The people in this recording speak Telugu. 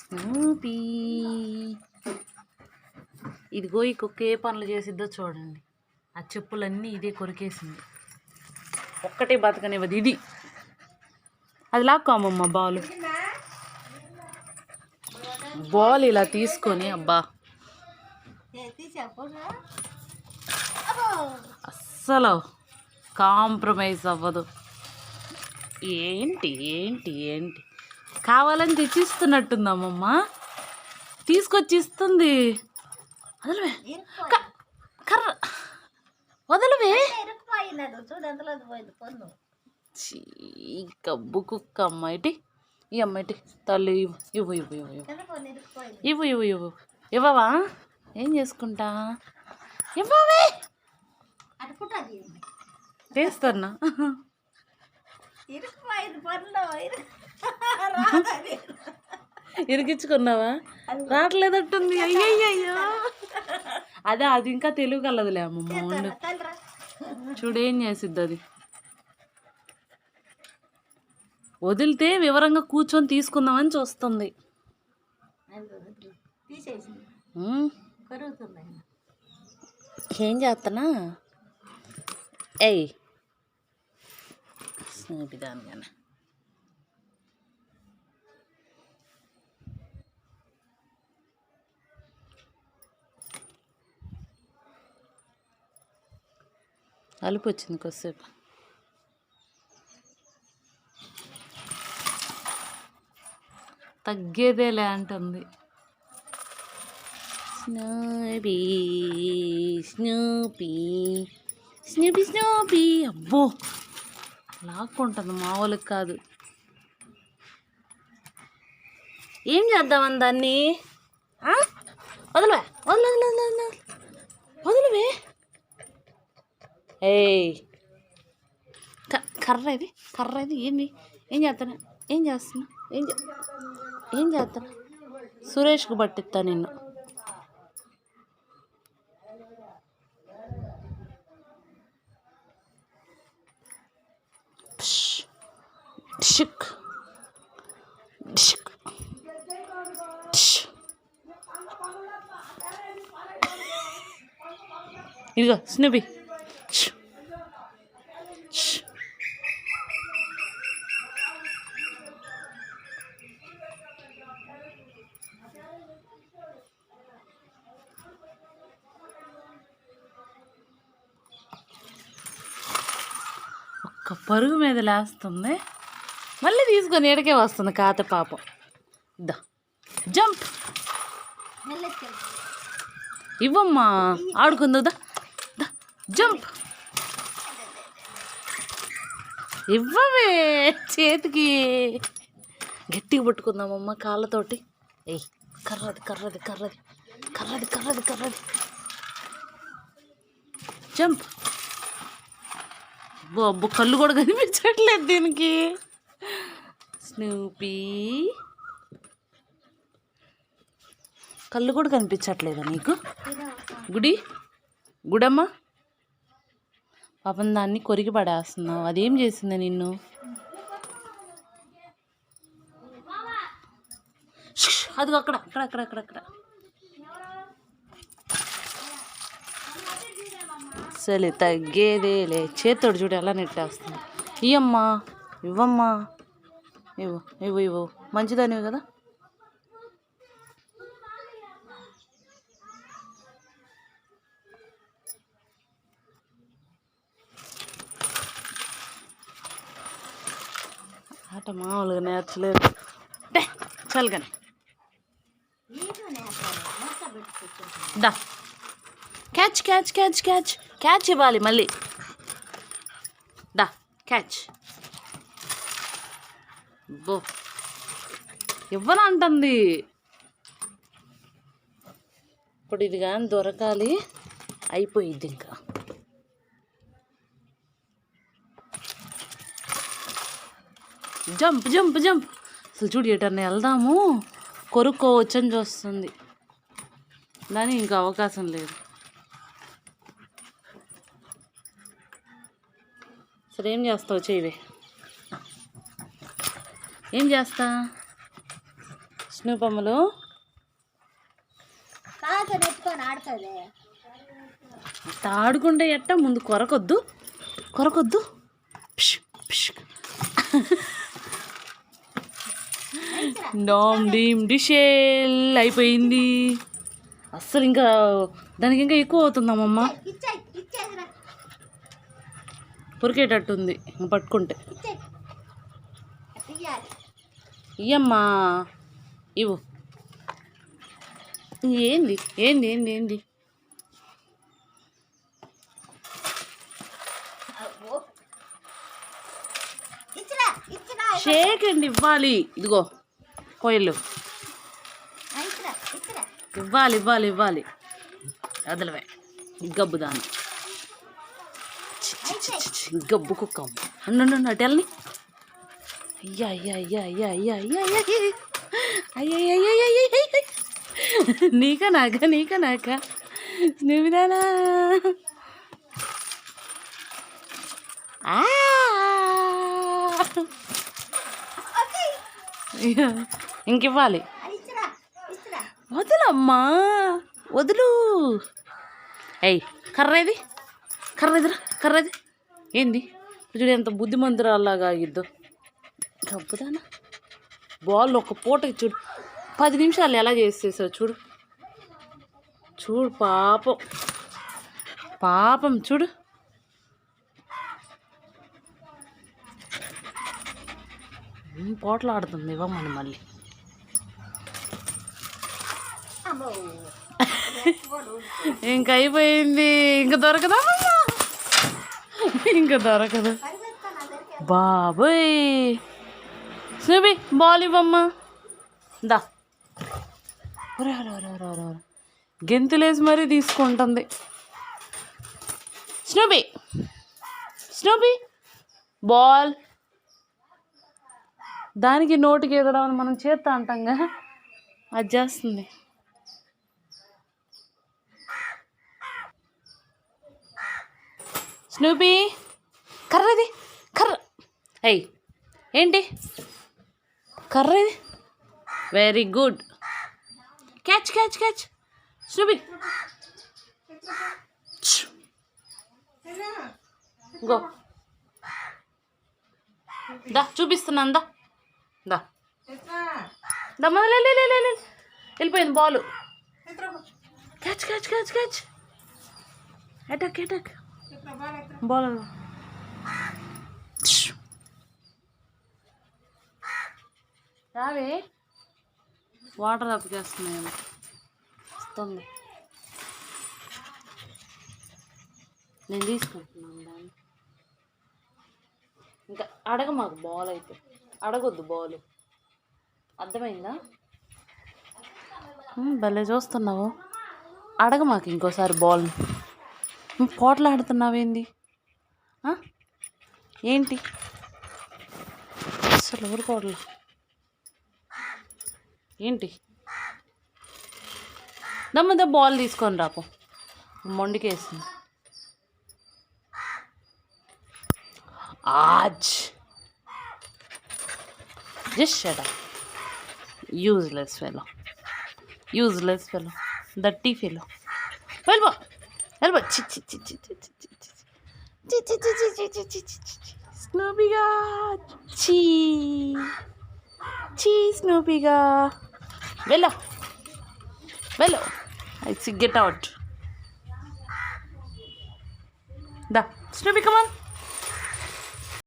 స్నూపీ. ఇదిగో ఈ కుక్క ఏ పనులు చేసిద్దో చూడండి. ఆ చెప్పులన్నీ ఇదే కొరికేసింది. ఒక్కటే బతకనివ్వదు ఇది. అది లాక్కోమమ్మ బాల్ ఇలా తీసుకొని అబ్బా అస్సలు కాంప్రమైజ్ అవ్వదు. ఏంటి ఏంటి ఏంటి కావాలని తెచ్చిస్తున్నట్టుందమ్మమ్మ. తీసుకొచ్చి ఇస్తుంది. వదలవే కర్ర వదలవే. గబ్బు కుక్క అమ్మాయిటి. ఈ అమ్మాయిటి తల్లి ఇవ్వు ఇవ్వు ఇవ్వు ఇవ్వు ఇవ్వు ఇవ్వు ఇవ్వవా? ఏం చేసుకుంటా? ఇవ్వవే. చేస్తున్నా. ఇరికించుకున్నావా? రావట్లేదట్టుంది. అయ్యయ్యో అదే అది ఇంకా తెలుగలదులే అమ్మమ్మ. ఉండు చూడేం చేసిద్ది అది. వదిలితే వివరంగా కూర్చొని తీసుకుందామని చూస్తుంది. ఏం చేస్తున్నా? ఏయ్ స్నేహితుదానిగానే అలుపు వచ్చింది కొద్దిసేపు. తగ్గేదేలే అంటుంది. Snoopy Snoopy Snoopy Snoopy. అబ్బో లాక్కుంటుంది, మామూలుగా కాదు. ఏం చేద్దామని దాన్ని? వదలవే వదలవే వదలవే. ఏయ్ కర్ర ఇది ఏంది? ఏం చేస్తున్నా? ఏం చేస్తున్నా? ఏం చేస్తున్నా? సురేష్కు పట్టిస్తా నిన్ను. డిషక్ డిషక్ ఇదిగో స్నూపీ. ఒక్క పరుగు మీద లేస్తుంది, మళ్ళీ తీసుకొని ఎడకే వస్తుంది కాత పాపం. దా జంప్. ఇవ్వమ్మా ఆడుకుందా. దా జంప్. ఇవ్వవే చేతికి. గట్టిగా పట్టుకుందామమ్మ కాళ్ళతోటి. ఏయ్ కర్రది కర్రది కర్రది కర్రది కర్రది కర్రది. జంప్. అబ్బో కళ్ళు కూడా కనిపించట్లేదు దీనికి. స్నూపీ కళ్ళు కూడా కనిపించట్లేదా నీకు? గుడమ్మ పాపం దాన్ని కొరికి పడేస్తున్నావు. అదేం చేసింది నిన్ను? అది అక్కడ అక్కడ అక్కడ అక్కడ అక్కడ. సరే తగ్గేదేలే. చేత్తోడు చూడు ఎలా నెట్టేస్తుంది. ఇయ్యమ్మా ఇవ్వమ్మా ఇవ్వు ఇవ్వు ఇవ్వు. మంచిదానివి కదా. ఆట మామూలుగా నేర్చలేదు. చల్గానే దా. Catch catch catch catch catch ఇవ్వాలి మళ్ళీ. దా క్యాచ్. బో ఇవ్వనంటుంది. ఇప్పుడు ఇది కానీ దొరకాలి, అయిపోయిద్ది ఇంకా. Jump jump jump. అసలు చూడు ఎటన్నా వెళ్దాము కొరుక్కోవచ్చని చూస్తుంది, కానీ ఇంకా అవకాశం లేదు. సరే ఏం చేస్తావు? చేయవే. ఏం చేస్తా? స్నూపమ్మలు ఆడుకుంటే ఎట్ట ముందు కొరకొద్దు డామ్ డీమ్ డిషేల్ అయిపోయింది. అస్సలు ఇంకా దానికి ఇంకా ఎక్కువ అవుతుందమ్మమ్మ, కొరికేటట్టుంది పట్టుకుంటే. ఇయ్యమ్మా ఇవ్వు. ఏంది ఏంది ఏంది ఏంది షేక్ అండి ఇవ్వాలి. ఇదిగో కోయలు ఇవ్వాలి ఇవ్వాలి ఇవ్వాలి. వదలవే గబ్బు దాన్ని, గబ్బు కుక్క అన్ను అటెల్ని. అయ్యా అయ్యా అయ్యా అయ్యా అయ్యా అయ్యా అయ్యా అయ్యా అయ్యా నీకా నాకా నువ్వుదానా. ఇంకివ్వాలి. వదులమ్మా వదులు. అయ్యి కర్రేదిరా ఏంది చూడు ఎంత బుద్ధిమంతురాల్లాగా ఆగిద్దు. గబ్బుదానా బాల్ ఒక పూటకి చూడు 10 నిమిషాలు ఎలా చేసేసావు చూడు పాపం చూడు. పోట్లాడుతుంది ఇవ్వమని మళ్ళీ. ఇంక అయిపోయింది, ఇంక దొరకదా బాబోయ్. స్నూబీ బాల్ ఇవ్వమ్మా. దా గెంతులేసి మరీ తీసుకుంటుంది. స్నూబీ బాల్. దానికి నోటికి ఎదడం మనం చేత్తా అంటాంగా, అది చేస్తుంది. స్నూపీ కర్రది అయ్యి ఏంటి కర్రది. Very good. Catch Snoopy go. దా చూపిస్తున్నాను దా వెళ్ళిపోయింది బాల్. Catch attack ball. రావే వాటర్ అప్పకేస్తున్నాయి వస్తుంది. నేను తీసుకుంటున్నాను దాన్ని. ఇంకా మాకు బాల్ అయితే అడగొద్దు బాల్, అర్థమైందా? భలే చూస్తున్నావు. మాకు ఇంకోసారి బాల్. పోట్లాడుతున్నావేంది ఏంటి అసలు ఊరుకోవట్లే ఏంటి? దమ్మదా బాల్ తీసుకొని రాపో, మొండికేసింది. Just shut up. Useless fellow. Dirty fellow. Elbow. Snoopy ga. Chee Snoopy ga. Velo. I see, get out. Da. Snoopy, come on.